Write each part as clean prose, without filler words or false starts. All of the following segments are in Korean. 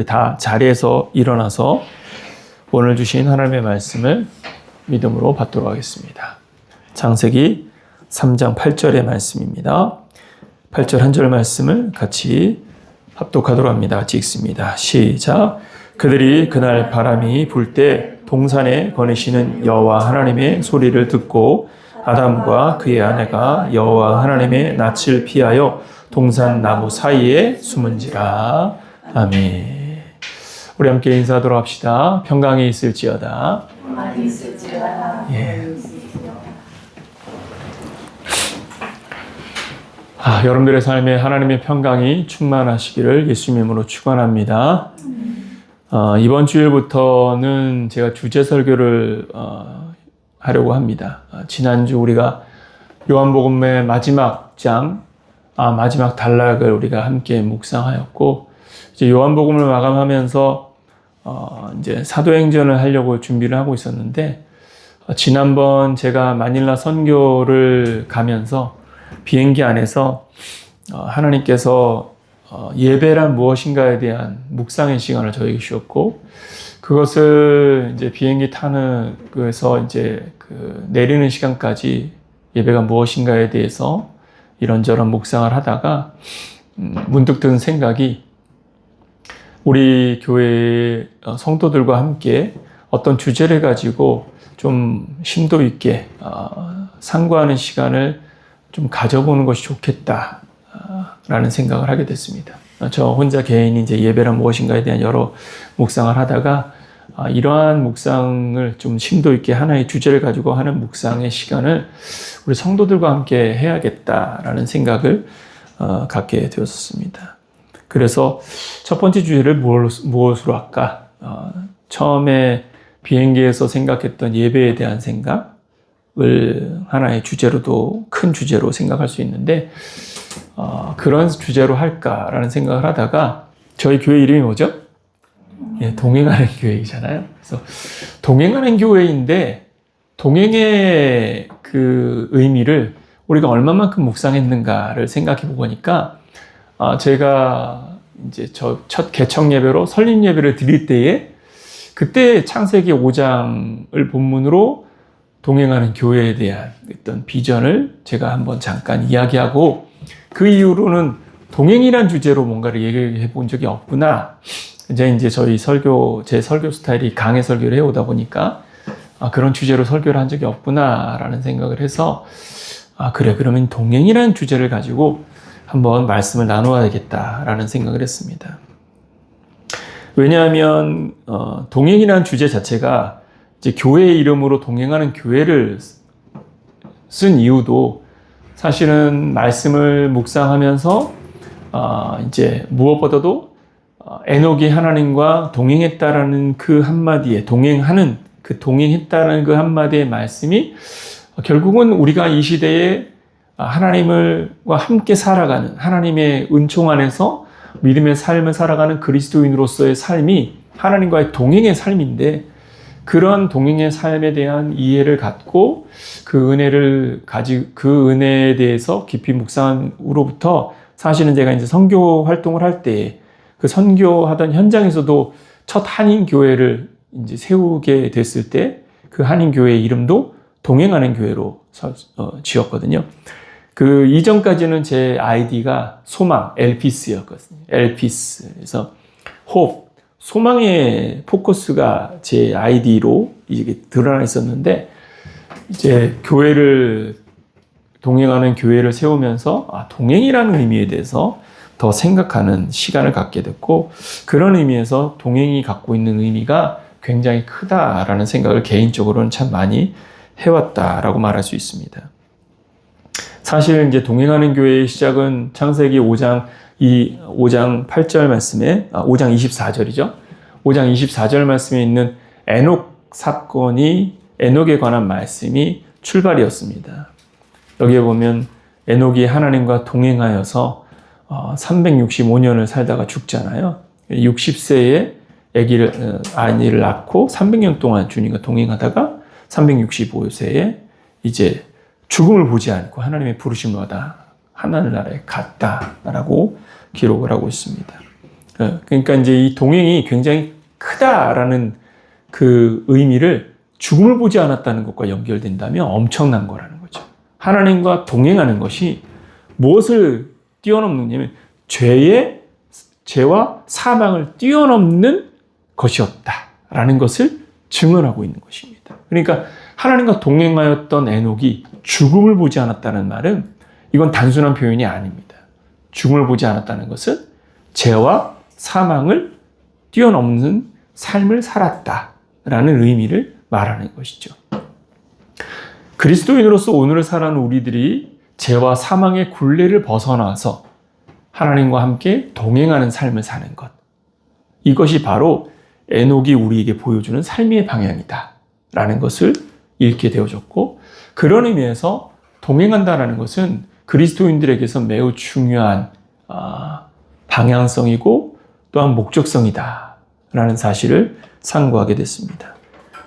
다 자리에서 일어나서 오늘 주신 하나님의 말씀을 믿음으로 받도록 하겠습니다. 창세기 3장 8절의 말씀입니다. 8절 한 절 말씀을 같이 합독하도록 합니다. 같이 읽습니다. 시작. 그들이 그날 바람이 불 때 동산에 거니시는 여호와 하나님의 소리를 듣고 아담과 그의 아내가 여호와 하나님의 낯을 피하여 동산 나무 사이에 숨은지라. 아멘. 우리 함께 인사하도록 합시다. 평강이 있을지어다. 예. 여러분들의 삶에 하나님의 평강이 충만하시기를 예수님의 이름으로 축원합니다. 이번 주일부터는 제가 주제 설교를 하려고 합니다. 지난주 우리가 요한복음의 마지막 장, 마지막 단락을 우리가 함께 묵상하였고, 이제 요한복음을 마감하면서 이제 사도행전을 하려고 준비를 하고 있었는데, 지난번 제가 마닐라 선교를 가면서 비행기 안에서 하나님께서 예배란 무엇인가에 대한 묵상의 시간을 저에게 주셨고, 그것을 이제 비행기 타는 그에서 이제 내리는 시간까지 예배가 무엇인가에 대해서 이런저런 묵상을 하다가 문득 든 생각이, 우리 교회의 성도들과 함께 어떤 주제를 가지고 좀 심도 있게 상고하는 시간을 좀 가져보는 것이 좋겠다라는 생각을 하게 됐습니다. 저 혼자 개인이 이제 예배란 무엇인가에 대한 여러 묵상을 하다가 이러한 묵상을 좀 심도 있게 하나의 주제를 가지고 하는 묵상의 시간을 우리 성도들과 함께 해야겠다라는 생각을 갖게 되었습니다. 그래서 첫 번째 주제를 무엇으로 할까? 처음에 비행기에서 생각했던 예배에 대한 생각을 하나의 주제로도, 큰 주제로 생각할 수 있는데, 그런 주제로 할까라는 생각을 하다가, 저희 교회 이름이 뭐죠? 예, 동행하는 교회이잖아요. 그래서 동행하는 교회인데, 동행의 그 의미를 우리가 얼마만큼 묵상했는가를 생각해 보니까, 제가 이제 첫 개청 예배로 설립 예배를 드릴 때에, 그때 창세기 5장을 본문으로 동행하는 교회에 대한 어떤 비전을 제가 한번 잠깐 이야기하고, 그 이후로는 동행이란 주제로 뭔가를 얘기해 본 적이 없구나. 이제 제 설교 스타일이 강해 설교를 해오다 보니까, 그런 주제로 설교를 한 적이 없구나라는 생각을 해서, 그래, 그러면 동행이라는 주제를 가지고 한번 말씀을 나누어야겠다라는 생각을 했습니다. 왜냐하면 동행이라는 주제 자체가 이제 교회의 이름으로 동행하는 교회를 쓴 이유도 사실은 말씀을 묵상하면서 이제 무엇보다도 에녹이 하나님과 동행했다라는 그 한마디에 동행했다라는 그 한마디의 말씀이 결국은 우리가 이 시대에 하나님과 함께 살아가는, 하나님의 은총 안에서 믿음의 삶을 살아가는 그리스도인으로서의 삶이 하나님과의 동행의 삶인데, 그런 동행의 삶에 대한 이해를 갖고 그 은혜에 대해서 깊이 묵상으로부터, 사실은 제가 이제 선교 활동을 할 때 그 선교하던 현장에서도 첫 한인 교회를 이제 세우게 됐을 때 그 한인 교회의 이름도 동행하는 교회로 지었거든요. 그 이전까지는 제 아이디가 소망, 엘피스였거든요. 엘피스. 그래서 호프, 소망의 포커스가 제 아이디로 이게 드러나 있었는데, 이제 동행하는 교회를 세우면서 동행이라는 의미에 대해서 더 생각하는 시간을 갖게 됐고, 그런 의미에서 동행이 갖고 있는 의미가 굉장히 크다라는 생각을 개인적으로는 참 많이 해왔다라고 말할 수 있습니다. 사실 이제 동행하는 교회의 시작은 창세기 5장 8절 말씀에, 5장 24절이죠. 5장 24절 말씀에 있는 에녹 사건이, 에녹에 관한 말씀이 출발이었습니다. 여기에 보면 에녹이 하나님과 동행하여서 365년을 살다가 죽잖아요. 60세에 아이를 낳고 300년 동안 주님과 동행하다가 365세에 이제 죽음을 보지 않고 하나님의 부르심을 받아 하늘나라에 갔다라고 기록을 하고 있습니다. 그러니까 이제 이 동행이 굉장히 크다라는 그 의미를 죽음을 보지 않았다는 것과 연결된다면 엄청난 거라는 거죠. 하나님과 동행하는 것이 무엇을 뛰어넘느냐면 죄와 사망을 뛰어넘는 것이었다라는 것을 증언하고 있는 것입니다. 그러니까 하나님과 동행하였던 에녹이 죽음을 보지 않았다는 말은 이건 단순한 표현이 아닙니다. 죽음을 보지 않았다는 것은 죄와 사망을 뛰어넘는 삶을 살았다라는 의미를 말하는 것이죠. 그리스도인으로서 오늘을 살아가는 우리들이 죄와 사망의 굴레를 벗어나서 하나님과 함께 동행하는 삶을 사는 것. 이것이 바로 에녹이 우리에게 보여주는 삶의 방향이다 라는 것을 읽게 되어졌고, 그런 의미에서 동행한다라는 것은 그리스도인들에게서 매우 중요한 방향성이고 또한 목적성이다 라는 사실을 상고하게 됐습니다.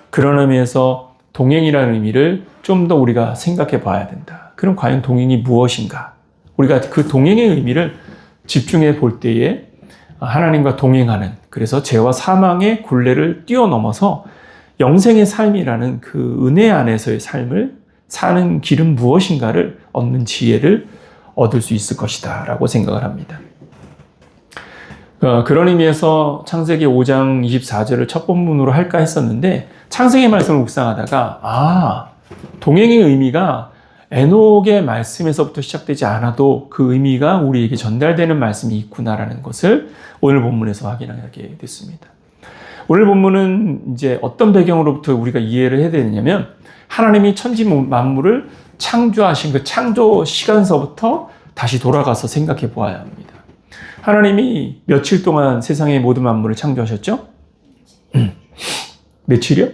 그런 의미에서 동행이라는 의미를 좀 더 우리가 생각해 봐야 된다. 그럼 과연 동행이 무엇인가? 우리가 그 동행의 의미를 집중해 볼 때에 하나님과 동행하는, 그래서 죄와 사망의 굴레를 뛰어넘어서 영생의 삶이라는 그 은혜 안에서의 삶을 사는 길은 무엇인가를 얻는 지혜를 얻을 수 있을 것이다 라고 생각을 합니다. 그런 의미에서 창세기 5장 24절을 첫 본문으로 할까 했었는데, 창세기 말씀을 묵상하다가 동행의 의미가 에녹의 말씀에서부터 시작되지 않아도 그 의미가 우리에게 전달되는 말씀이 있구나라는 것을 오늘 본문에서 확인하게 됐습니다. 오늘 본문은 이제 어떤 배경으로부터 우리가 이해를 해야 되느냐면, 하나님이 천지 만물을 창조하신 그 창조 시간서부터 다시 돌아가서 생각해 보아야 합니다. 하나님이 며칠 동안 세상의 모든 만물을 창조하셨죠? 며칠이요?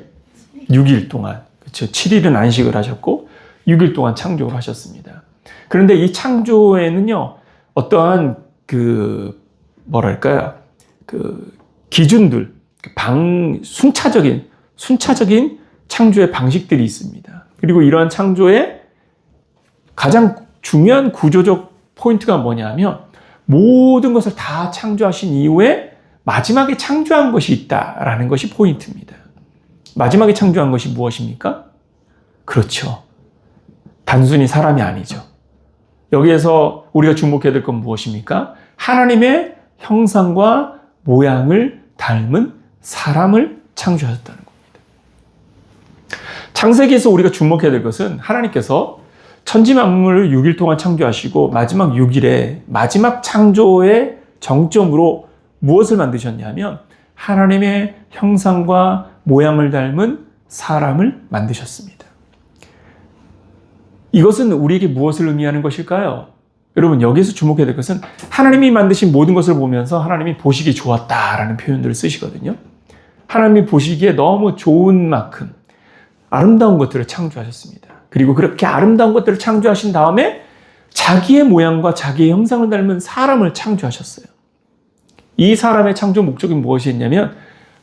6일 동안. 그렇죠. 7일은 안식을 하셨고 6일 동안 창조를 하셨습니다. 그런데 이 창조에는요, 어떠한 기준들, 순차적인 창조의 방식들이 있습니다. 그리고 이러한 창조의 가장 중요한 구조적 포인트가 뭐냐면, 모든 것을 다 창조하신 이후에 마지막에 창조한 것이 있다라는 것이 포인트입니다. 마지막에 창조한 것이 무엇입니까? 그렇죠. 단순히 사람이 아니죠. 여기에서 우리가 주목해야 될 건 무엇입니까? 하나님의 형상과 모양을 닮은 사람을 창조하셨다는 겁니다. 창세기에서 우리가 주목해야 될 것은 하나님께서 천지 만물을 6일 동안 창조하시고 마지막 6일에 마지막 창조의 정점으로 무엇을 만드셨냐면 하나님의 형상과 모양을 닮은 사람을 만드셨습니다. 이것은 우리에게 무엇을 의미하는 것일까요? 여러분, 여기서 주목해야 될 것은 하나님이 만드신 모든 것을 보면서 하나님이 보시기에 좋았다라는 표현들을 쓰시거든요. 하나님이 보시기에 너무 좋은 만큼 아름다운 것들을 창조하셨습니다. 그리고 그렇게 아름다운 것들을 창조하신 다음에 자기의 모양과 자기의 형상을 닮은 사람을 창조하셨어요. 이 사람의 창조 목적이 무엇이었냐면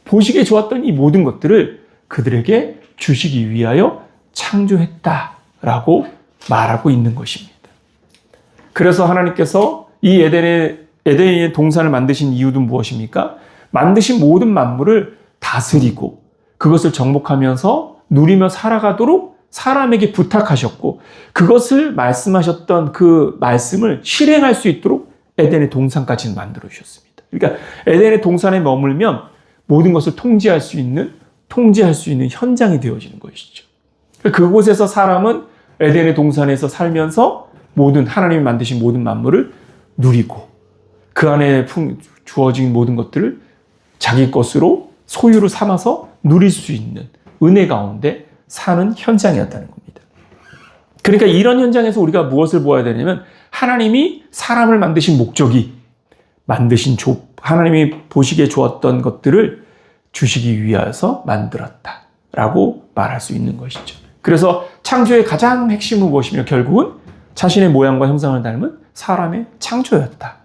보시기에 좋았던 이 모든 것들을 그들에게 주시기 위하여 창조했다라고 말하고 있는 것입니다. 그래서 하나님께서 이 에덴의 동산을 만드신 이유도 무엇입니까? 만드신 모든 만물을 다스리고 그것을 정복하면서 누리며 살아가도록 사람에게 부탁하셨고, 그것을 말씀하셨던 그 말씀을 실행할 수 있도록 에덴의 동산까지 만들어 주셨습니다. 그러니까 에덴의 동산에 머물면 모든 것을 통제할 수 있는 현장이 되어지는 것이죠. 그곳에서 사람은 에덴의 동산에서 살면서 하나님이 만드신 모든 만물을 누리고 그 안에 주어진 모든 것들을 자기 것으로 소유로 삼아서 누릴 수 있는 은혜 가운데 사는 현장이었다는 겁니다. 그러니까 이런 현장에서 우리가 무엇을 보아야 되냐면 하나님이 사람을 만드신 목적이 하나님이 보시기에 좋았던 것들을 주시기 위해서 만들었다라고 말할 수 있는 것이죠. 그래서 창조의 가장 핵심은 무엇이며 결국은 자신의 모양과 형상을 닮은 사람의 창조였다.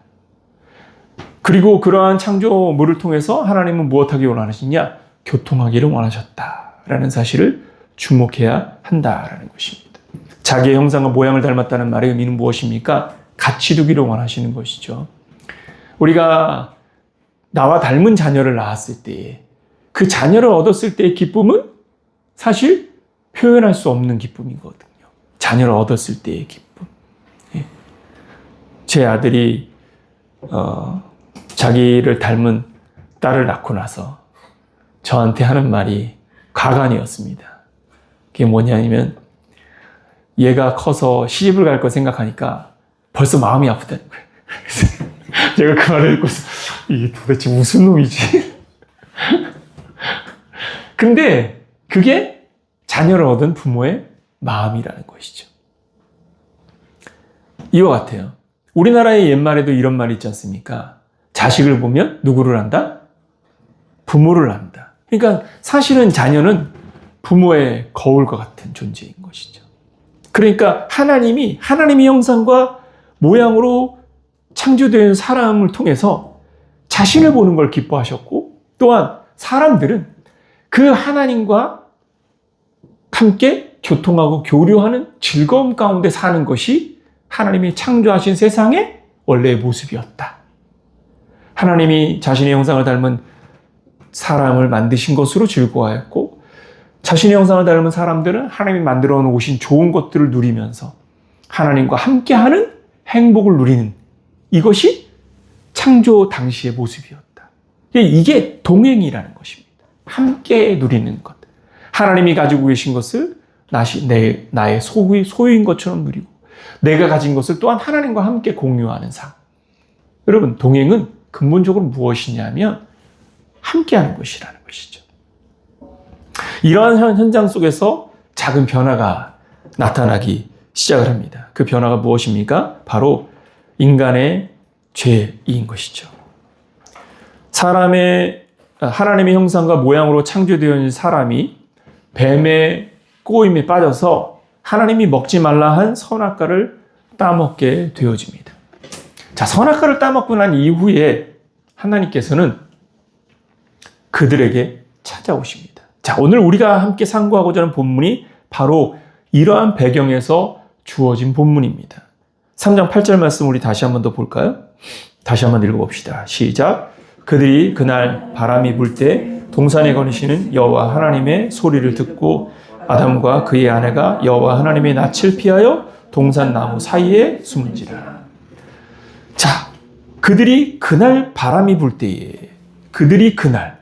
그리고 그러한 창조물을 통해서 하나님은 무엇하기 원하시냐? 교통하기를 원하셨다라는 사실을 주목해야 한다라는 것입니다. 자기의 형상과 모양을 닮았다는 말의 의미는 무엇입니까? 같이 두기를 원하시는 것이죠. 우리가 나와 닮은 자녀를 낳았을 때에 그 자녀를 얻었을 때의 기쁨은 사실 표현할 수 없는 기쁨이거든요. 자녀를 얻었을 때의 기쁨. 예. 제 아들이 자기를 닮은 딸을 낳고 나서 저한테 하는 말이 가관이었습니다. 그게 뭐냐면 얘가 커서 시집을 갈 거 생각하니까 벌써 마음이 아프다는 거예요. 제가 그 말을 듣고서 이게 도대체 무슨 놈이지? 근데 그게 자녀를 얻은 부모의 마음이라는 것이죠. 이와 같아요. 우리나라의 옛말에도 이런 말이 있지 않습니까? 자식을 보면 누구를 안다? 부모를 안다. 그러니까 사실은 자녀는 부모의 거울과 같은 존재인 것이죠. 그러니까 하나님의 형상과 모양으로 창조된 사람을 통해서 자신을 보는 걸 기뻐하셨고, 또한 사람들은 그 하나님과 함께 교통하고 교류하는 즐거움 가운데 사는 것이 하나님이 창조하신 세상의 원래의 모습이었다. 하나님이 자신의 형상을 닮은 사람을 만드신 것으로 즐거워했고, 자신의 형상을 닮은 사람들은 하나님이 만들어 놓으신 좋은 것들을 누리면서 하나님과 함께하는 행복을 누리는 이것이 창조 당시의 모습이었다. 이게 동행이라는 것입니다. 함께 누리는 것. 하나님이 가지고 계신 것을 나의 소유인 것처럼 누리고, 내가 가진 것을 또한 하나님과 함께 공유하는 삶. 여러분, 동행은 근본적으로 무엇이냐면 함께하는 것이라는 것이죠. 이러한 현장 속에서 작은 변화가 나타나기 시작을 합니다. 그 변화가 무엇입니까? 바로 인간의 죄인 것이죠. 하나님의 형상과 모양으로 창조되어 있는 사람이 뱀의 꼬임에 빠져서 하나님이 먹지 말라 한 선악과를 따먹게 되어집니다. 자, 선악과를 따먹고 난 이후에 하나님께서는 그들에게 찾아오십니다. 자, 오늘 우리가 함께 상고하고자 하는 본문이 바로 이러한 배경에서 주어진 본문입니다. 3장 8절 말씀 우리 다시 한 번 더 볼까요? 다시 한 번 읽어봅시다. 시작. 그들이 그날 바람이 불 때 동산에 거니시는 여호와 하나님의 소리를 듣고 아담과 그의 아내가 여호와 하나님의 낯을 피하여 동산 나무 사이에 숨은지라. 자, 그들이 그날 바람이 불 때에, 그들이 그날,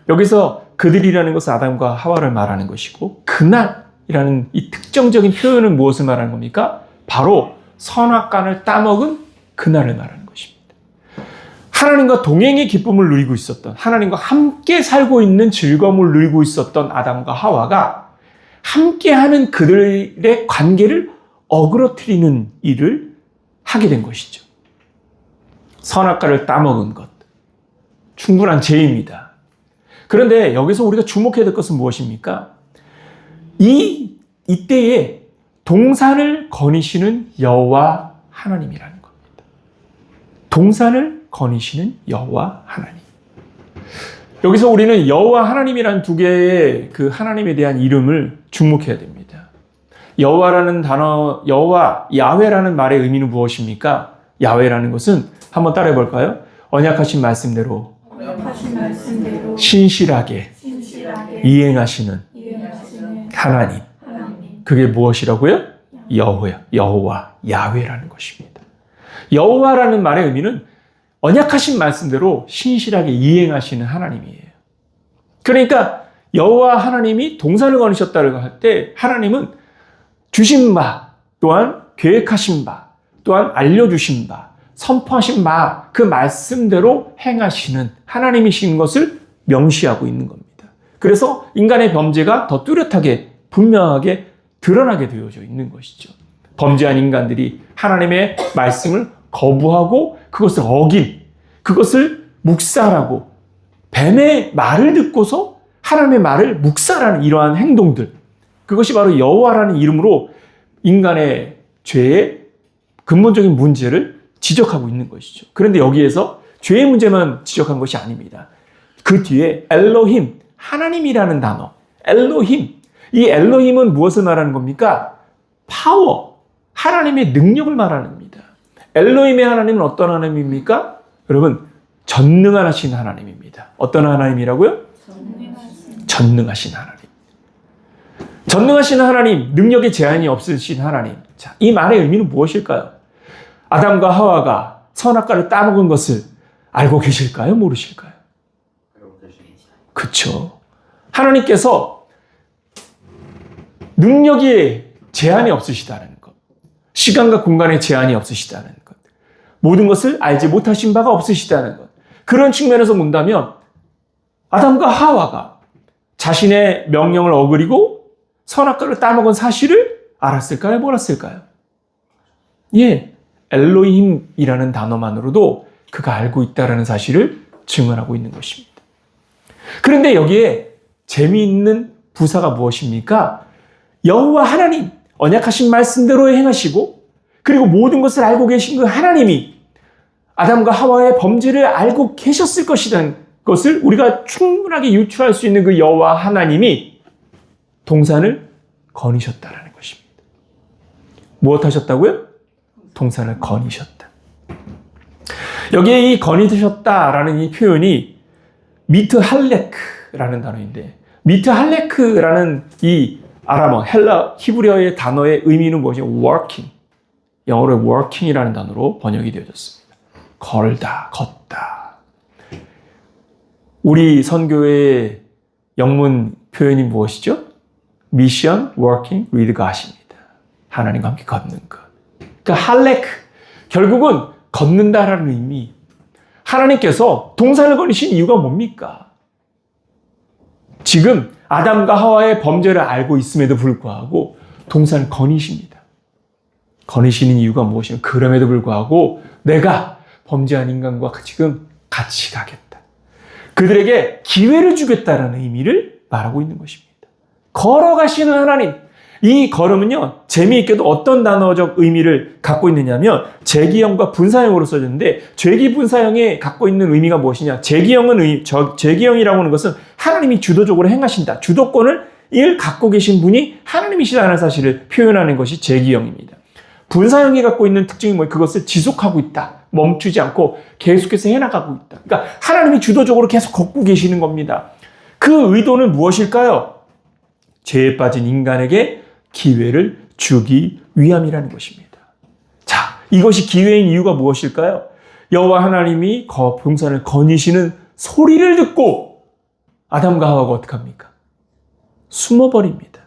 여기서 그들이라는 것은 아담과 하와를 말하는 것이고, 그날이라는 이 특정적인 표현은 무엇을 말하는 겁니까? 바로 선악과를 따먹은 그날을 말하는 것입니다. 하나님과 동행의 기쁨을 누리고 있었던, 하나님과 함께 살고 있는 즐거움을 누리고 있었던 아담과 하와가 함께하는 그들의 관계를 어그러뜨리는 일을 하게 된 것이죠. 선악과를 따먹은 것. 충분한 죄입니다. 그런데 여기서 우리가 주목해야 될 것은 무엇입니까? 이때에 동산을 거니시는 여호와 하나님이라는 겁니다. 동산을 거니시는 여호와 하나님. 여기서 우리는 여호와 하나님이라는 두 개의 그 하나님에 대한 이름을 주목해야 됩니다. 여호와라는 단어, 여호와, 야훼라는 말의 의미는 무엇입니까? 야훼라는 것은 한번 따라해 볼까요? 언약하신 말씀대로 신실하게 이행하시는 하나님. 그게 무엇이라고요? 여호와, 야훼라는 것입니다. 여호와라는 말의 의미는 언약하신 말씀대로 신실하게 이행하시는 하나님이에요. 그러니까 여호와 하나님이 동산을 거니셨다고 할 때 하나님은 주신 바, 또한 계획하신 바, 또한 알려주신 바, 선포하신 바, 그 말씀대로 행하시는 하나님이신 것을 명시하고 있는 겁니다. 그래서 인간의 범죄가 더 뚜렷하게 분명하게 드러나게 되어져 있는 것이죠. 범죄한 인간들이 하나님의 말씀을 거부하고 그것을 어긴, 그것을 묵살하고 뱀의 말을 듣고서 하나님의 말을 묵살하는 이러한 행동들, 그것이 바로 여호와라는 이름으로 인간의 죄의 근본적인 문제를 지적하고 있는 것이죠. 그런데 여기에서 죄의 문제만 지적한 것이 아닙니다. 그 뒤에 엘로힘, 하나님이라는 단어, 엘로힘, 이 엘로힘은 무엇을 말하는 겁니까? 파워, 하나님의 능력을 말하는 겁니다. 엘로힘의 하나님은 어떤 하나님입니까? 여러분, 전능하신 하나님입니다. 어떤 하나님이라고요? 전능하신 하나님. 전능하신 하나님, 능력에 제한이 없으신 하나님. 자, 이 말의 의미는 무엇일까요? 아담과 하와가 선악과를 따먹은 것을 알고 계실까요? 모르실까요? 그렇죠. 하나님께서 능력에 제한이 없으시다는 것, 시간과 공간에 제한이 없으시다는 것, 모든 것을 알지 못하신 바가 없으시다는 것. 그런 측면에서 본다면 아담과 하와가 자신의 명령을 어기고 선악과를 따먹은 사실을 알았을까요? 몰랐을까요? 예, 엘로힘이라는 단어만으로도 그가 알고 있다는 사실을 증언하고 있는 것입니다. 그런데 여기에 재미있는 부사가 무엇입니까? 여호와 하나님, 언약하신 말씀대로 행하시고 그리고 모든 것을 알고 계신 그 하나님이 아담과 하와의 범죄를 알고 계셨을 것이라는 것을 우리가 충분하게 유추할 수 있는 그 여호와 하나님이 동산을 거니셨다라는 것입니다. 무엇 하셨다고요? 동산을 거니셨다. 여기에 이 거니셨다라는 이 표현이 미트할레크라는 단어인데, 미트할레크라는 이 아람어, 헬라, 히브리어의 단어의 의미는 무엇이냐면 working, 영어로 working이라는 단어로 번역이 되어졌습니다. 걸다, 걷다. 우리 선교의 영문 표현이 무엇이죠? Mission, working with God입니다. 하나님과 함께 걷는 것. 그러니까 할레크, 결국은 걷는다라는 의미. 하나님께서 동산을 거니신 이유가 뭡니까? 지금 아담과 하와의 범죄를 알고 있음에도 불구하고 동산을 거니십니다. 거니시는 이유가 무엇이냐? 그럼에도 불구하고 내가 범죄한 인간과 지금 같이 가겠다. 그들에게 기회를 주겠다라는 의미를 말하고 있는 것입니다. 걸어가시는 하나님. 이 걸음은요, 재미있게도 어떤 단어적 의미를 갖고 있느냐면 제기형과 분사형으로 써졌는데, 제기 분사형에 갖고 있는 의미가 무엇이냐? 제기형이라고 하는 것은 하나님이 주도적으로 행하신다. 주도권을 갖고 계신 분이 하나님이시라는 사실을 표현하는 것이 제기형입니다. 분사형이 갖고 있는 특징이 뭐예요? 그것을 지속하고 있다. 멈추지 않고 계속해서 해나가고 있다. 그러니까 하나님이 주도적으로 계속 걷고 계시는 겁니다. 그 의도는 무엇일까요? 죄에 빠진 인간에게 기회를 주기 위함이라는 것입니다. 자, 이것이 기회인 이유가 무엇일까요? 여호와 하나님이 동산을 거니시는 소리를 듣고 아담과 하와가 어떻게 합니까? 숨어버립니다.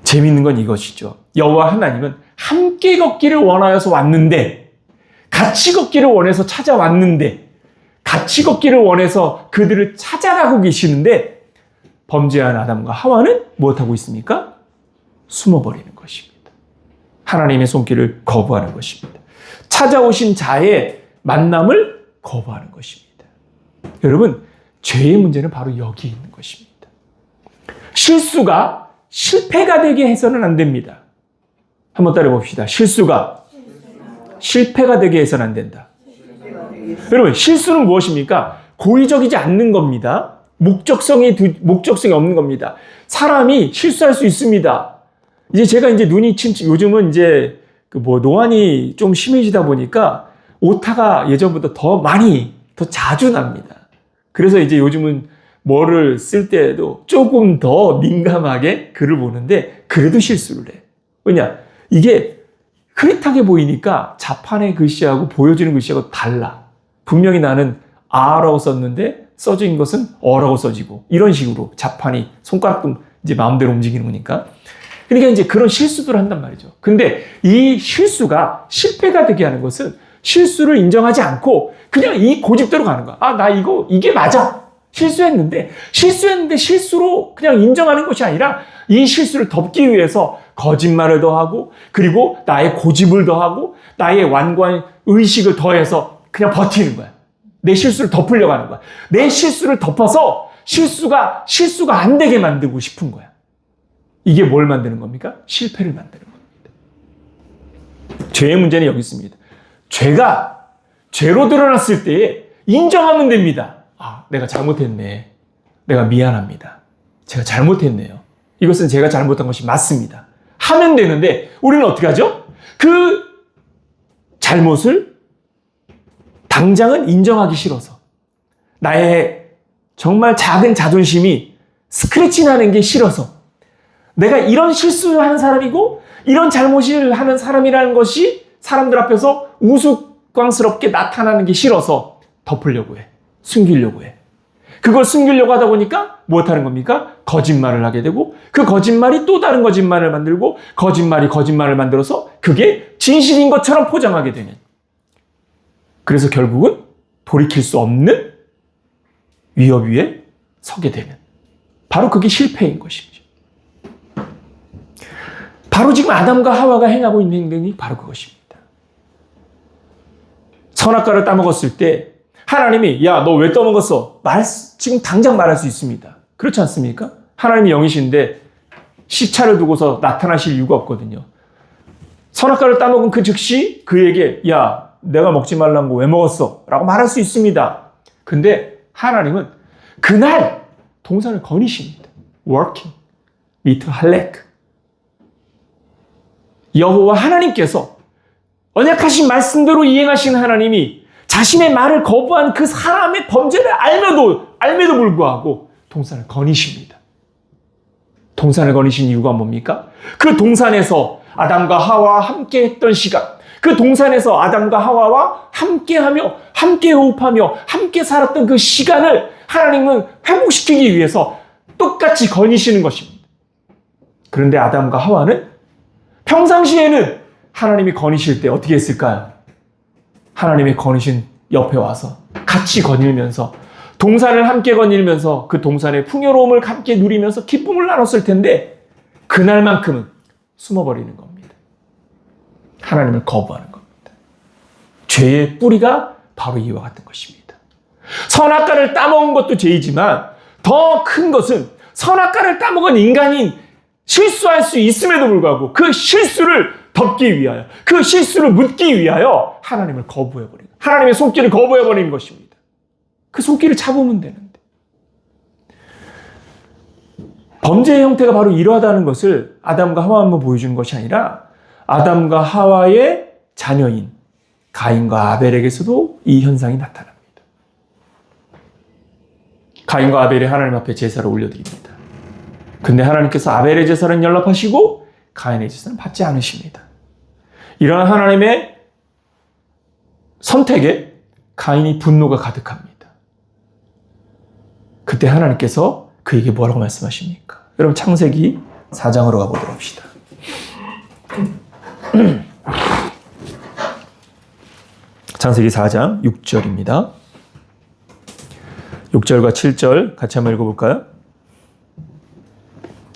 재미있는 건 이것이죠. 여호와 하나님은 함께 걷기를 원하여서 왔는데, 같이 걷기를 원해서 찾아왔는데, 같이 걷기를 원해서 그들을 찾아가고 계시는데, 범죄한 아담과 하와는 무엇하고 있습니까? 숨어버리는 것입니다. 하나님의 손길을 거부하는 것입니다. 찾아오신 자의 만남을 거부하는 것입니다. 여러분, 죄의 문제는 바로 여기 있는 것입니다. 실수가 실패가 되게 해서는 안 됩니다. 한번 따라 봅시다. 실수가 실패가 되게 해서는 안 된다. 여러분, 실수는 무엇입니까? 고의적이지 않는 겁니다. 목적성이 없는 겁니다. 사람이 실수할 수 있습니다. 제가 눈이 요즘은 노안이 좀 심해지다 보니까 오타가 예전보다 더 자주 납니다. 그래서 요즘은 뭐를 쓸 때에도 조금 더 민감하게 글을 보는데, 그래도 실수를 해. 왜냐? 이게 흐릿하게 보이니까 자판의 글씨하고 보여지는 글씨하고 달라. 분명히 나는 아라고 썼는데 써진 것은 어라고 써지고, 이런 식으로 자판이 손가락도 마음대로 움직이는 거니까. 그러니까 그런 실수들을 한단 말이죠. 근데 이 실수가 실패가 되게 하는 것은 실수를 인정하지 않고 그냥 이 고집대로 가는 거야. 이게 맞아. 실수했는데 실수로 그냥 인정하는 것이 아니라 이 실수를 덮기 위해서 거짓말을 더하고, 그리고 나의 고집을 더하고, 나의 완고한 의식을 더해서 그냥 버티는 거야. 내 실수를 덮으려고 하는 거야. 내 실수를 덮어서 실수가 안 되게 만들고 싶은 거야. 이게 뭘 만드는 겁니까? 실패를 만드는 겁니다. 죄의 문제는 여기 있습니다. 죄가 죄로 드러났을 때에 인정하면 됩니다. 내가 잘못했네. 내가 미안합니다. 제가 잘못했네요. 이것은 제가 잘못한 것이 맞습니다. 하면 되는데 우리는 어떻게 하죠? 그 잘못을 당장은 인정하기 싫어서, 나의 정말 작은 자존심이 스크래치 나는 게 싫어서, 내가 이런 실수를 하는 사람이고 이런 잘못을 하는 사람이라는 것이 사람들 앞에서 우스꽝스럽게 나타나는 게 싫어서 덮으려고 해. 숨기려고 해. 그걸 숨기려고 하다 보니까 무엇하는 겁니까? 거짓말을 하게 되고, 그 거짓말이 또 다른 거짓말을 만들고, 거짓말이 거짓말을 만들어서 그게 진실인 것처럼 포장하게 되는, 그래서 결국은 돌이킬 수 없는 위협 위에 서게 되는, 바로 그게 실패인 것이죠. 바로 지금 아담과 하와가 행하고 있는 행동이 바로 그것입니다. 선악과를 따먹었을 때 하나님이 야, 너 왜 따먹었어? 지금 당장 말할 수 있습니다. 그렇지 않습니까? 하나님이 영이신데 시차를 두고서 나타나실 이유가 없거든요. 선악과를 따먹은 그 즉시 그에게 야, 내가 먹지 말란 거 왜 먹었어? 라고 말할 수 있습니다. 근데 하나님은 그날 동산을 거니십니다. working, 미트 할렉. 여호와 하나님께서 언약하신 말씀대로 이행하신 하나님이 자신의 말을 거부한 그 사람의 범죄를 알매도 불구하고 동산을 거니십니다. 동산을 거니신 이유가 뭡니까? 그 동산에서 아담과 하와와 함께 했던 시간, 그 동산에서 아담과 하와와 함께하며 함께 호흡하며 함께 살았던 그 시간을 하나님은 회복시키기 위해서 똑같이 거니시는 것입니다. 그런데 아담과 하와는 평상시에는 하나님이 거니실 때 어떻게 했을까요? 하나님이 거니신 옆에 와서 같이 거닐면서 동산을 함께 거닐면서 그 동산의 풍요로움을 함께 누리면서 기쁨을 나눴을 텐데 그날만큼은 숨어버리는 겁니다. 하나님을 거부하는 겁니다. 죄의 뿌리가 바로 이와 같은 것입니다. 선악과를 따먹은 것도 죄이지만 더 큰 것은 선악과를 따먹은 인간인 실수할 수 있음에도 불구하고 그 실수를 덮기 위하여, 그 실수를 묻기 위하여 하나님을 거부해버리는, 하나님의 손길을 거부해버리는 것입니다. 그 손길을 잡으면 되는데. 범죄의 형태가 바로 이러하다는 것을 아담과 하와만 보여주는 것이 아니라 아담과 하와의 자녀인 가인과 아벨에게서도 이 현상이 나타납니다. 가인과 아벨이 하나님 앞에 제사를 올려드립니다. 근데 하나님께서 아벨의 제사는 연락하시고 가인의 제사는 받지 않으십니다. 이러한 하나님의 선택에 가인이 분노가 가득합니다. 그때 하나님께서 그에게 뭐라고 말씀하십니까? 여러분 창세기 4장으로 가보도록 합시다. 창세기 4장 6절입니다. 6절과 7절 같이 한번 읽어볼까요?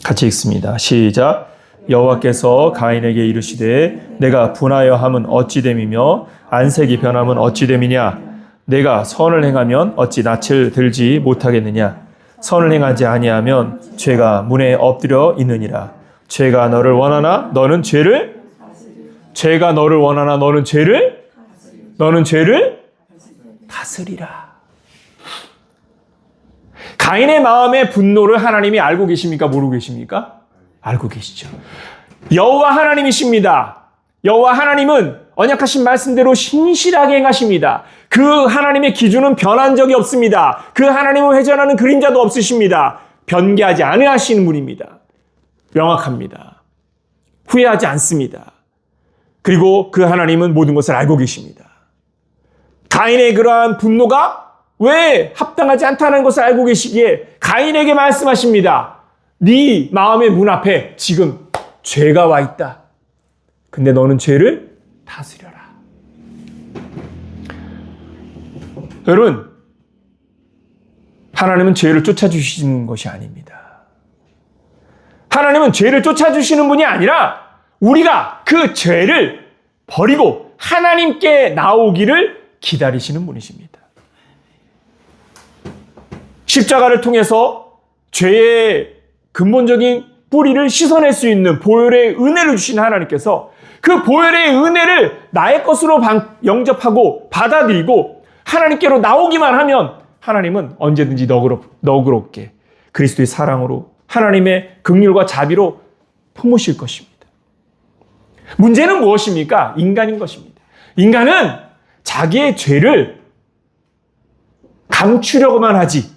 같이 읽습니다. 시작. 여호와께서 가인에게 이르시되 내가 분하여 함은 어찌 됨이며 안색이 변함은 어찌 됨이냐? 내가 선을 행하면 어찌 낯을 들지 못하겠느냐? 선을 행하지 아니하면 죄가 문에 엎드려 있느니라. 죄가 너를 원하나 너는 죄를 다스리라. 가인의 마음의 분노를 하나님이 알고 계십니까? 모르고 계십니까? 알고 계시죠. 여호와 하나님이십니다. 여호와 하나님은 언약하신 말씀대로 신실하게 행하십니다. 그 하나님의 기준은 변한 적이 없습니다. 그 하나님은 회전하는 그림자도 없으십니다. 변개하지 않으시는 분입니다. 명확합니다. 후회하지 않습니다. 그리고 그 하나님은 모든 것을 알고 계십니다. 가인의 그러한 분노가 왜 합당하지 않다는 것을 알고 계시기에 가인에게 말씀하십니다. 네 마음의 문 앞에 지금 죄가 와 있다. 근데 너는 죄를 다스려라. 여러분, 하나님은 죄를 쫓아주시는 것이 아닙니다. 하나님은 죄를 쫓아주시는 분이 아니라 우리가 그 죄를 버리고 하나님께 나오기를 기다리시는 분이십니다. 십자가를 통해서 죄의 근본적인 뿌리를 씻어낼 수 있는 보혈의 은혜를 주신 하나님께서 그 보혈의 은혜를 나의 것으로 영접하고 받아들이고 하나님께로 나오기만 하면 하나님은 언제든지 너그럽게 그리스도의 사랑으로 하나님의 긍휼과 자비로 품으실 것입니다. 문제는 무엇입니까? 인간인 것입니다. 인간은 자기의 죄를 감추려고만 하지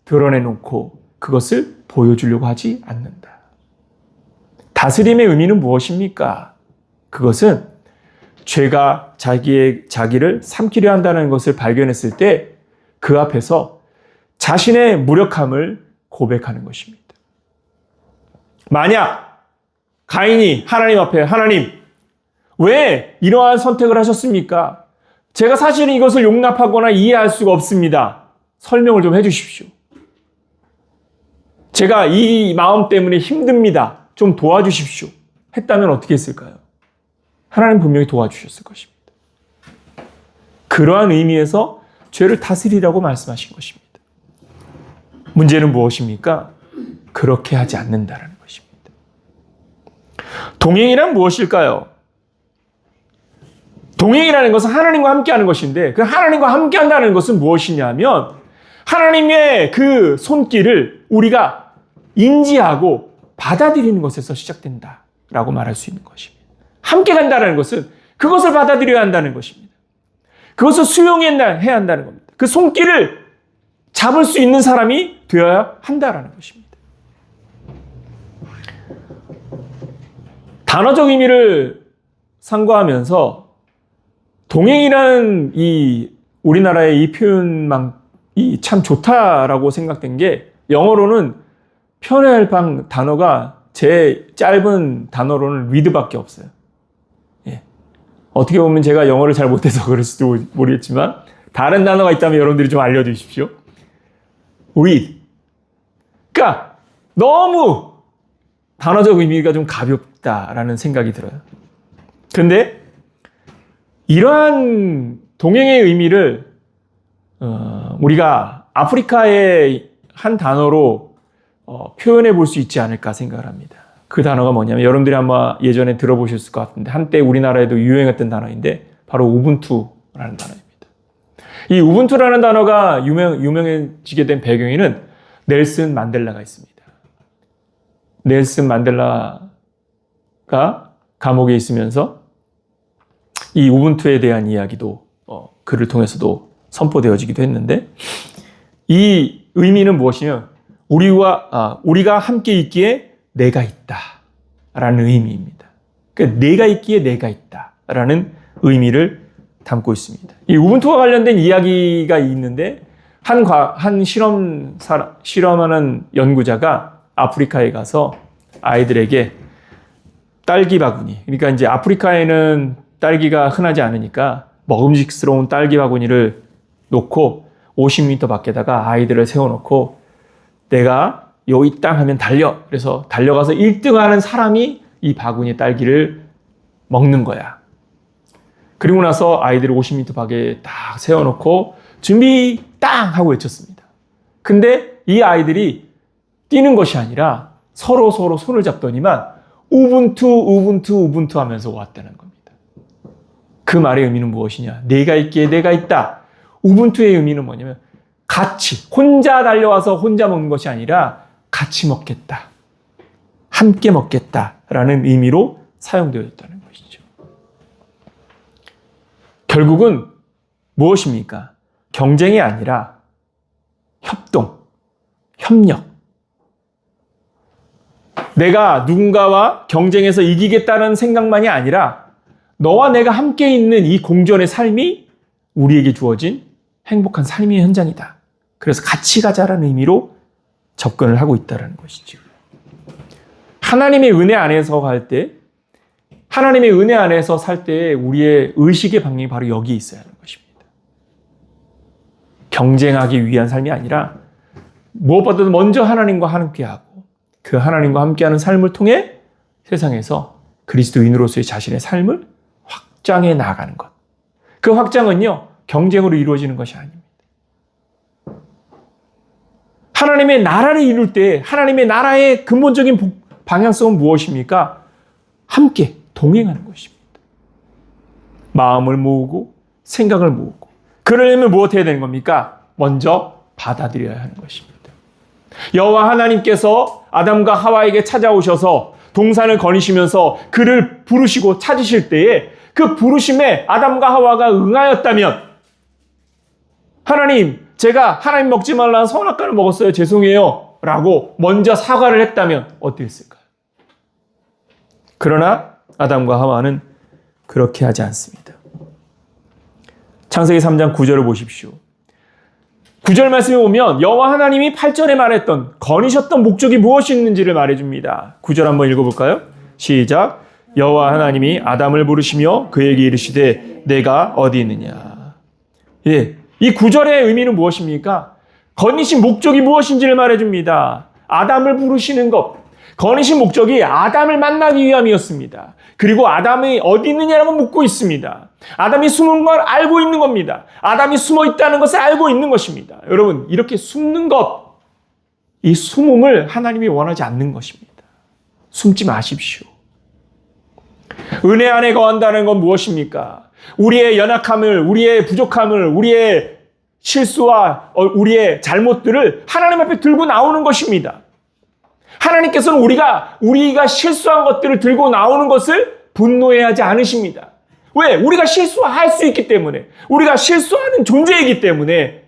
드러내놓고 그것을 보여주려고 하지 않는다. 다스림의 의미는 무엇입니까? 그것은 죄가 자기를 삼키려 한다는 것을 발견했을 때 그 앞에서 자신의 무력함을 고백하는 것입니다. 만약 가인이 하나님 앞에 하나님 왜 이러한 선택을 하셨습니까? 제가 사실은 이것을 용납하거나 이해할 수가 없습니다. 설명을 좀 해주십시오. 제가 이 마음 때문에 힘듭니다. 좀 도와주십시오. 했다면 어떻게 했을까요? 하나님 분명히 도와주셨을 것입니다. 그러한 의미에서 죄를 다스리라고 말씀하신 것입니다. 문제는 무엇입니까? 그렇게 하지 않는다라는 것입니다. 동행이란 무엇일까요? 동행이라는 것은 하나님과 함께하는 것인데 그 하나님과 함께한다는 것은 무엇이냐면 하나님의 그 손길을 우리가 인지하고 받아들이는 것에서 시작된다라고 말할 수 있는 것입니다. 함께 간다는 것은 그것을 받아들여야 한다는 것입니다. 그것을 수용해야 한다는 겁니다. 그 손길을 잡을 수 있는 사람이 되어야 한다는 것입니다. 단어적 의미를 상고하면서 동행이라는 이 우리나라의 이 표현이 참 좋다라고 생각된 게 영어로는 표현할 단어가 제 짧은 단어로는 read밖에 없어요. 예. 어떻게 보면 제가 영어를 잘 못해서 그럴지도 모르겠지만 다른 단어가 있다면 여러분들이 좀 알려주십시오. read. 그러니까 너무 단어적 의미가 좀 가볍다라는 생각이 들어요. 그런데 이러한 동행의 의미를 우리가 아프리카의 한 단어로 표현해 볼 수 있지 않을까 생각을 합니다. 그 단어가 뭐냐면 여러분들이 아마 예전에 들어보셨을 것 같은데 한때 우리나라에도 유행했던 단어인데 바로 우분투라는 단어입니다. 이 우분투라는 단어가 유명해지게 된 배경에는 넬슨 만델라가 있습니다. 넬슨 만델라가 감옥에 있으면서 이 우분투에 대한 이야기도 그를 통해서도 선포되어지기도 했는데 이 의미는 무엇이냐면 우리가 함께 있기에 내가 있다라는 의미입니다. 그러니까 내가 있기에 내가 있다라는 의미를 담고 있습니다. 이 우분투와 관련된 이야기가 있는데 한 실험하는 연구자가 아프리카에 가서 아이들에게 딸기 바구니, 그러니까 이제 아프리카에는 딸기가 흔하지 않으니까 먹음직스러운 딸기 바구니를 놓고 50m 밖에다가 아이들을 세워놓고 내가 여기 땅 하면 달려. 그래서 달려가서 1등하는 사람이 이 바구니 딸기를 먹는 거야. 그리고 나서 아이들을 50m 밖에 딱 세워놓고 준비 땅 하고 외쳤습니다. 근데 이 아이들이 뛰는 것이 아니라 서로 손을 잡더니만 우분투 하면서 왔다는 겁니다. 그 말의 의미는 무엇이냐? 내가 있기에 내가 있다. 우분투의 의미는 뭐냐면 같이, 혼자 달려와서 혼자 먹는 것이 아니라 같이 먹겠다. 함께 먹겠다라는 의미로 사용되어졌다는 것이죠. 결국은 무엇입니까? 경쟁이 아니라 협동, 협력. 내가 누군가와 경쟁해서 이기겠다는 생각만이 아니라 너와 내가 함께 있는 이 공존의 삶이 우리에게 주어진 행복한 삶의 현장이다. 그래서 같이 가자라는 의미로 접근을 하고 있다는 것이죠. 하나님의 은혜 안에서 하나님의 은혜 안에서 살 때 우리의 의식의 방향이 바로 여기에 있어야 하는 것입니다. 경쟁하기 위한 삶이 아니라 무엇보다도 먼저 하나님과 함께하고 그 하나님과 함께하는 삶을 통해 세상에서 그리스도인으로서의 자신의 삶을 확장해 나가는 것. 그 확장은요, 경쟁으로 이루어지는 것이 아닙니다. 하나님의 나라를 이룰 때 하나님의 나라의 근본적인 방향성은 무엇입니까? 함께 동행하는 것입니다. 마음을 모으고 생각을 모으고 그러려면 무엇 해야 되는 겁니까? 먼저 받아들여야 하는 것입니다. 여호와 하나님께서 아담과 하와에게 찾아오셔서 동산을 거니시면서 그를 부르시고 찾으실 때에 그 부르심에 아담과 하와가 응하였다면 하나님, 제가 하나님 먹지 말라는 선악과를 먹었어요. 죄송해요. 라고 먼저 사과를 했다면 어땠을까요? 그러나 아담과 하와는 그렇게 하지 않습니다. 창세기 3장 9절을 보십시오. 9절 말씀에 보면 여호와 하나님이 8절에 말했던 거니셨던 목적이 무엇이었는지를 말해줍니다. 9절 한번 읽어볼까요? 시작. 여호와 하나님이 아담을 부르시며 그에게 이르시되 내가 어디 있느냐. 예, 이 9절의 의미는 무엇입니까? 거니신 목적이 무엇인지를 말해줍니다. 아담을 부르시는 것. 거니신 목적이 아담을 만나기 위함이었습니다. 그리고 아담이 어디 있느냐라고 묻고 있습니다. 아담이 숨은 걸 알고 있는 겁니다. 아담이 숨어 있다는 것을 알고 있는 것입니다. 여러분, 이렇게 숨는 것, 이 숨음을 하나님이 원하지 않는 것입니다. 숨지 마십시오. 은혜 안에 거한다는 건 무엇입니까? 우리의 연약함을, 우리의 부족함을, 우리의 실수와 우리의 잘못들을 하나님 앞에 들고 나오는 것입니다. 하나님께서는 우리가 실수한 것들을 들고 나오는 것을 분노해하지 않으십니다. 왜? 우리가 실수할 수 있기 때문에, 우리가 실수하는 존재이기 때문에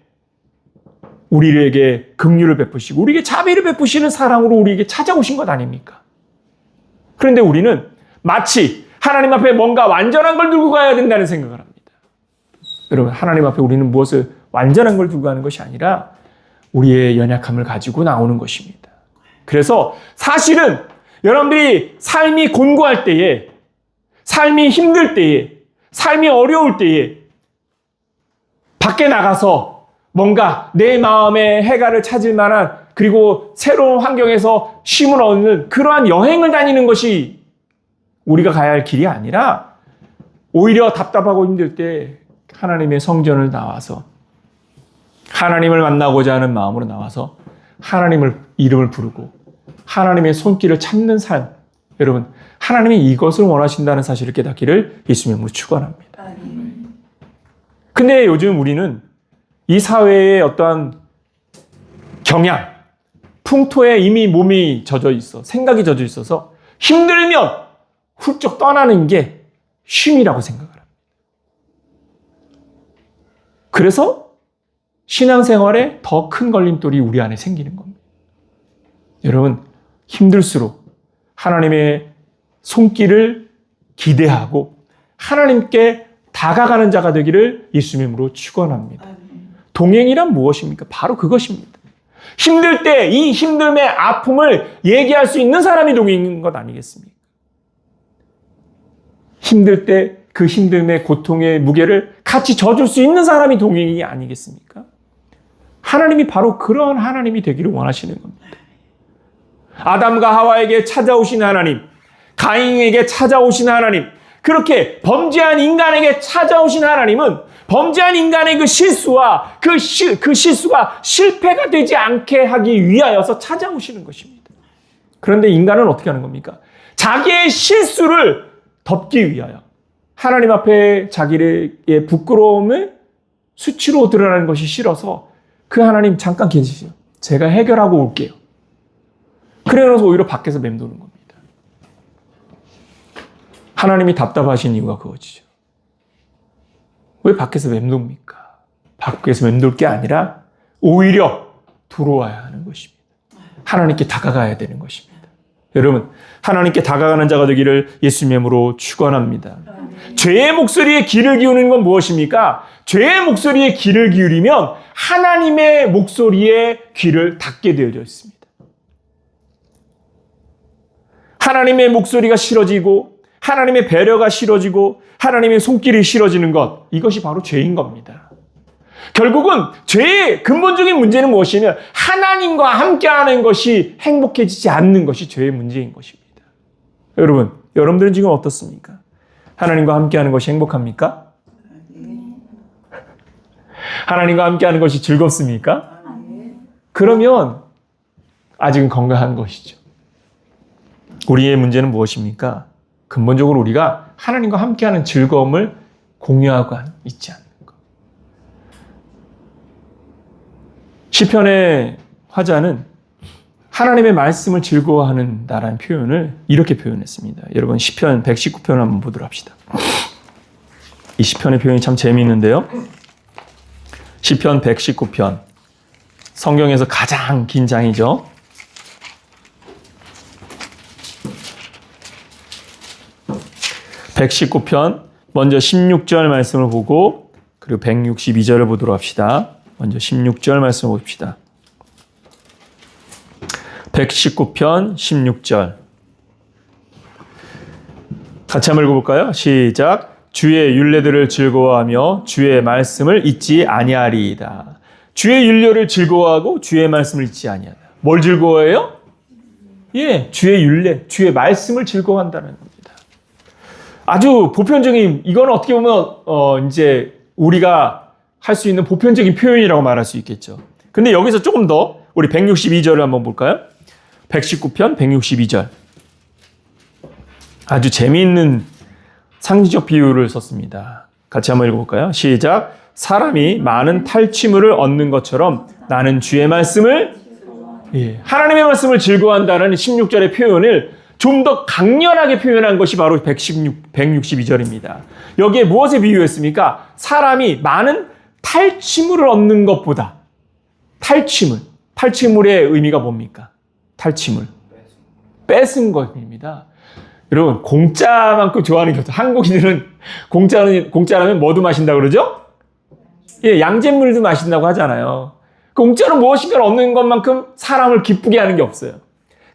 우리에게 긍휼을 베푸시고 우리에게 자비를 베푸시는 사랑으로 우리에게 찾아오신 것 아닙니까? 그런데 우리는 마치 하나님 앞에 뭔가 완전한 걸 들고 가야 된다는 생각을 합니다. 여러분, 하나님 앞에 우리는 무엇을 완전한 걸 들고 가는 것이 아니라 우리의 연약함을 가지고 나오는 것입니다. 그래서 사실은 여러분들이 삶이 곤고할 때에, 삶이 힘들 때에, 삶이 어려울 때에 밖에 나가서 뭔가 내 마음의 해가를 찾을 만한, 그리고 새로운 환경에서 쉼을 얻는 그러한 여행을 다니는 것이 우리가 가야 할 길이 아니라, 오히려 답답하고 힘들 때 하나님의 성전을 나와서 하나님을 만나고자 하는 마음으로 나와서 하나님을 이름을 부르고 하나님의 손길을 찾는 삶. 여러분, 하나님이 이것을 원하신다는 사실을 깨닫기를 예수님의 이름으로 축원합니다. 근데 요즘 우리는 이 사회의 어떠한 경향, 풍토에 이미 몸이 젖어 있어, 생각이 젖어 있어서 힘들면 훌쩍 떠나는 게 쉼이라고 생각을 합니다. 그래서 신앙생활에 더 큰 걸림돌이 우리 안에 생기는 겁니다. 여러분, 힘들수록 하나님의 손길을 기대하고 하나님께 다가가는 자가 되기를 예수님의 이름으로 축원합니다. 동행이란 무엇입니까? 바로 그것입니다. 힘들 때 이 힘듦의 아픔을 얘기할 수 있는 사람이 동행인 것 아니겠습니까? 힘들 때 그 힘듦의 고통의 무게를 같이 져줄 수 있는 사람이 동행이 아니겠습니까? 하나님이 바로 그런 하나님이 되기를 원하시는 겁니다. 아담과 하와에게 찾아오신 하나님, 가인에게 찾아오신 하나님, 그렇게 범죄한 인간에게 찾아오신 하나님은 범죄한 인간의 그 실수와 그 실수가 실패가 되지 않게 하기 위하여서 찾아오시는 것입니다. 그런데 인간은 어떻게 하는 겁니까? 자기의 실수를 덮기 위하여 하나님 앞에 자기의 부끄러움을 수치로 드러나는 것이 싫어서 그 하나님 잠깐 계시죠. 제가 해결하고 올게요. 그래서 오히려 밖에서 맴도는 겁니다. 하나님이 답답하신 이유가 그거지요. 왜 밖에서 맴돕니까? 밖에서 맴돌 게 아니라 오히려 들어와야 하는 것입니다. 하나님께 다가가야 되는 것입니다. 여러분, 하나님께 다가가는 자가 되기를 예수님의 이름으로 축원합니다. 죄의 목소리에 귀를 기울이는 건 무엇입니까? 죄의 목소리에 귀를 기울이면 하나님의 목소리에 귀를 닫게 되어져 있습니다. 하나님의 목소리가 싫어지고 하나님의 배려가 싫어지고 하나님의 손길이 싫어지는 것, 이것이 바로 죄인 겁니다. 결국은 죄의 근본적인 문제는 무엇이냐면 하나님과 함께하는 것이 행복해지지 않는 것이 죄의 문제인 것입니다. 여러분, 여러분들은 지금 어떻습니까? 하나님과 함께하는 것이 행복합니까? 하나님과 함께하는 것이 즐겁습니까? 그러면 아직은 건강한 것이죠. 우리의 문제는 무엇입니까? 근본적으로 우리가 하나님과 함께하는 즐거움을 공유하고 있지 않는 것. 시편의 화자는 하나님의 말씀을 즐거워하는다라는 표현을 이렇게 표현했습니다. 여러분, 시편 119편 한번 보도록 합시다. 이 시편의 표현이 참 재미있는데요. 시편 119편. 성경에서 가장 긴 장이죠. 119편 먼저 16절 말씀을 보고 그리고 162절을 보도록 합시다. 먼저 16절 말씀을 봅시다. 119편 16절 같이 한번 읽어볼까요? 시작. 주의 율례들을 즐거워하며 주의 말씀을 잊지 아니하리이다. 주의 율례를 즐거워하고 주의 말씀을 잊지 아니하다. 뭘 즐거워해요? 예, 주의 율례, 주의 말씀을 즐거워한다는 겁니다. 아주 보편적인, 이건 어떻게 보면 이제 우리가 할 수 있는 보편적인 표현이라고 말할 수 있겠죠. 근데 여기서 조금 더 우리 162절을 한번 볼까요? 119편 162절. 아주 재미있는 상징적 비유를 썼습니다. 같이 한번 읽어볼까요? 시작. 사람이 많은 탈취물을 얻는 것처럼 나는 주의 말씀을, 하나님의 말씀을 즐거워한다는 16절의 표현을 좀 더 강렬하게 표현한 것이 바로 162절입니다. 여기에 무엇에 비유했습니까? 사람이 많은 탈취물을 얻는 것보다, 탈취물의 의미가 뭡니까? 탈취물. 뺏은 것입니다. 여러분, 공짜만큼 좋아하는 게 없어요. 한국인들은 공짜라면 뭐도 마신다고 그러죠? 예, 양잿물도 마신다고 하잖아요. 공짜로 무엇인가를 얻는 것만큼 사람을 기쁘게 하는 게 없어요.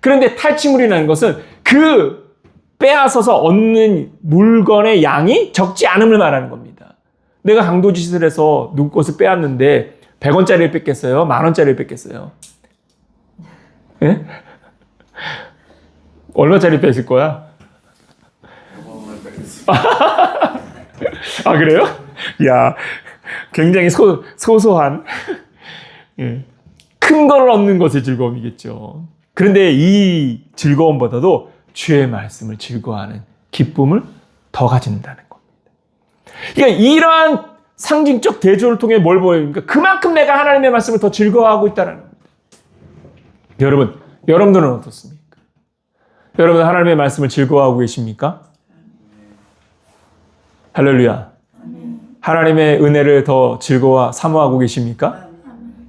그런데 탈취물이라는 것은 그 빼앗아서 얻는 물건의 양이 적지 않음을 말하는 겁니다. 내가 강도짓을 누구 것을 빼앗는데 100원짜리를 뺏겠어요? 만원짜리를 뺏겠어요? 예? 얼마짜리 뺏을 거야? 아, 그래요? 야, 굉장히 소소한, 예. 큰 걸 얻는 것의 즐거움이겠죠. 그런데 이 즐거움보다도 주의 말씀을 즐거워하는 기쁨을 더 가진다는 겁니다. 그러니까 이러한 상징적 대조를 통해 뭘 보여줍니까? 그만큼 내가 하나님의 말씀을 더 즐거워하고 있다는 겁니다. 여러분들은 어떻습니까? 여러분 하나님의 말씀을 즐거워하고 계십니까? 할렐루야. 하나님의 은혜를 더 즐거워 사모하고 계십니까?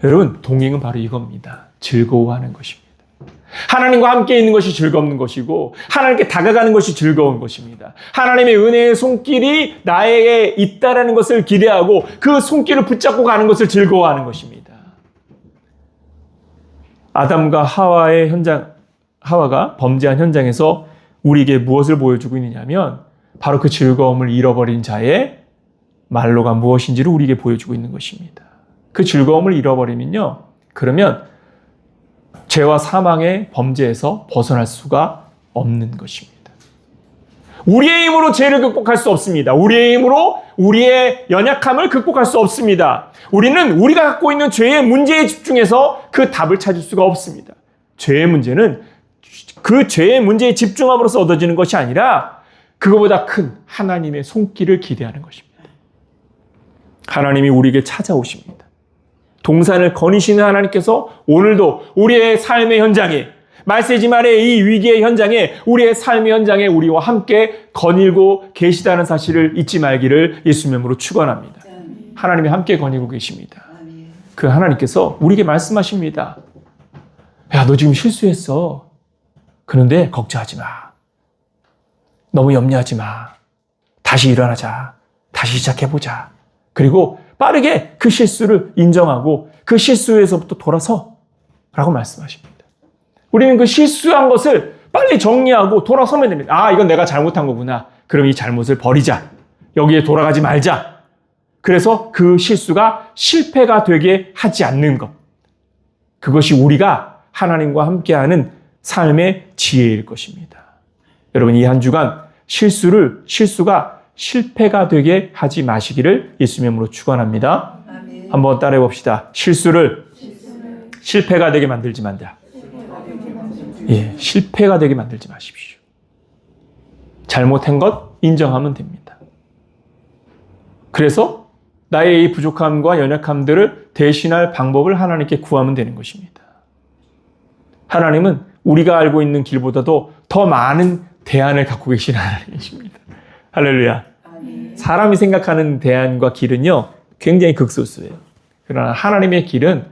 여러분, 동행은 바로 이겁니다. 즐거워하는 것입니다. 하나님과 함께 있는 것이 즐거운 것이고 하나님께 다가가는 것이 즐거운 것입니다. 하나님의 은혜의 손길이 나에게 있다라는 것을 기대하고 그 손길을 붙잡고 가는 것을 즐거워하는 것입니다. 아담과 하와가 범죄한 현장에서 우리에게 무엇을 보여주고 있느냐면 바로 그 즐거움을 잃어버린 자의 말로가 무엇인지를 우리에게 보여주고 있는 것입니다. 그 즐거움을 잃어버리면요, 그러면 죄와 사망의 범죄에서 벗어날 수가 없는 것입니다. 우리의 힘으로 죄를 극복할 수 없습니다. 우리의 힘으로 우리의 연약함을 극복할 수 없습니다. 우리는 우리가 갖고 있는 죄의 문제에 집중해서 그 답을 찾을 수가 없습니다. 죄의 문제는 그 죄의 문제에 집중함으로써 얻어지는 것이 아니라 그거보다 큰 하나님의 손길을 기대하는 것입니다. 하나님이 우리에게 찾아오십니다. 동산을 거니시는 하나님께서 오늘도 우리의 삶의 현장에, 말세지 말의 이 위기의 현장에, 우리의 삶의 현장에 우리와 함께 거닐고 계시다는 사실을 잊지 말기를 예수님의 이름으로 축원합니다. 하나님이 함께 거니고 계십니다. 그 하나님께서 우리에게 말씀하십니다. 야, 너 지금 실수했어. 그런데 걱정하지 마. 너무 염려하지 마. 다시 일어나자. 다시 시작해보자. 그리고 빠르게 그 실수를 인정하고 그 실수에서부터 돌아서 라고 말씀하십니다. 우리는 그 실수한 것을 빨리 정리하고 돌아서면 됩니다. 아, 이건 내가 잘못한 거구나. 그럼 이 잘못을 버리자. 여기에 돌아가지 말자. 그래서 그 실수가 실패가 되게 하지 않는 것. 그것이 우리가 하나님과 함께하는 삶의 지혜일 것입니다. 여러분, 이 한 주간 실수가 실패가 되게 하지 마시기를 예수님의 이름으로 축원합니다. 한번 따라해 봅시다. 실수를 실패가 되게 만들지 말자. 예, 실패가 되게 만들지 마십시오. 잘못한 것 인정하면 됩니다. 그래서 나의 이 부족함과 연약함들을 대신할 방법을 하나님께 구하면 되는 것입니다. 하나님은 우리가 알고 있는 길보다도 더 많은 대안을 갖고 계신 하나님이십니다. 할렐루야. 사람이 생각하는 대안과 길은요, 굉장히 극소수예요. 그러나 하나님의 길은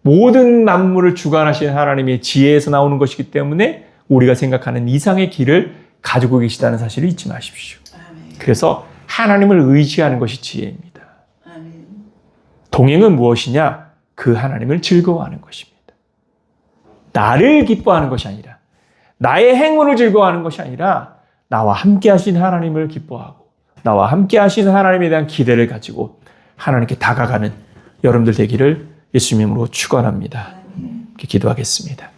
모든 만물을 주관하시는 하나님의 지혜에서 나오는 것이기 때문에 우리가 생각하는 이상의 길을 가지고 계시다는 사실을 잊지 마십시오. 그래서 하나님을 의지하는 것이 지혜입니다. 동행은 무엇이냐? 그 하나님을 즐거워하는 것입니다. 나를 기뻐하는 것이 아니라, 나의 행운을 즐거워하는 것이 아니라 나와 함께 하신 하나님을 기뻐하고 나와 함께 하신 하나님에 대한 기대를 가지고 하나님께 다가가는 여러분들 되기를 예수님으로 축원합니다. 기도하겠습니다.